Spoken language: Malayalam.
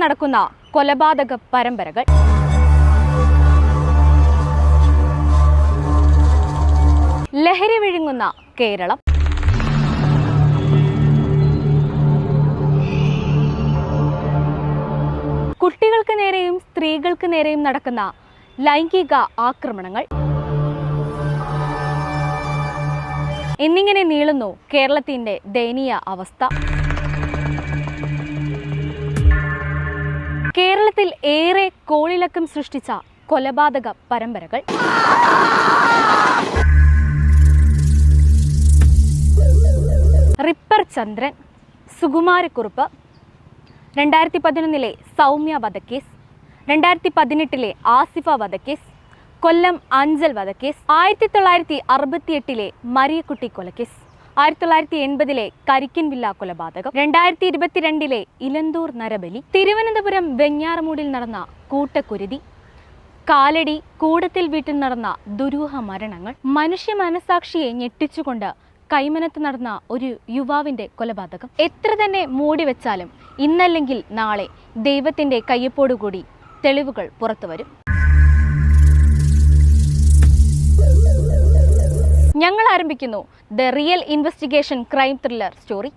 നടക്കുന്ന കൊലപാതക പരമ്പരകൾ. ലഹരി വിഴുങ്ങുന്ന കേരളം. കുട്ടികൾക്ക് നേരെയും സ്ത്രീകൾക്ക് നേരെയും നടക്കുന്ന ലൈംഗിക ആക്രമണങ്ങൾ എന്നിങ്ങനെ നീളുന്നു കേരളത്തിന്റെ ദയനീയ അവസ്ഥ. കേരളത്തിൽ ഏറെ കോളിളക്കം സൃഷ്ടിച്ച കൊലപാതക പരമ്പരകൾ. റിപ്പർ ചന്ദ്രൻ, സുകുമാരക്കുറുപ്പ്, 2011 സൗമ്യ വധക്കേസ്, 2018 ആസിഫ വധക്കേസ്, കൊല്ലം അഞ്ചൽ വധക്കേസ്, 1968 മരിയക്കുട്ടി കൊലക്കേസ്, 1980 കരിക്കിൻവില്ല കൊലപാതകം, 2022 ഇലന്തൂർ നരബലി, തിരുവനന്തപുരം വെഞ്ഞാറമൂടിൽ നടന്ന കൂട്ടക്കുരുതി, കാലടി കൂടത്തിൽ വീട്ടിൽ നടന്ന ദുരൂഹ മരണങ്ങൾ, മനുഷ്യ മനസാക്ഷിയെ ഞെട്ടിച്ചുകൊണ്ട് കൈമനത്ത് നടന്ന ഒരു യുവാവിന്റെ കൊലപാതകം. എത്ര തന്നെ മൂടിവെച്ചാലും ഇന്നല്ലെങ്കിൽ നാളെ ദൈവത്തിന്റെ കയ്യൊപ്പോടുകൂടി തെളിവുകൾ പുറത്തുവരും. ഞങ്ങൾ ആരംഭിക്കുന്നു the real investigation crime thriller story.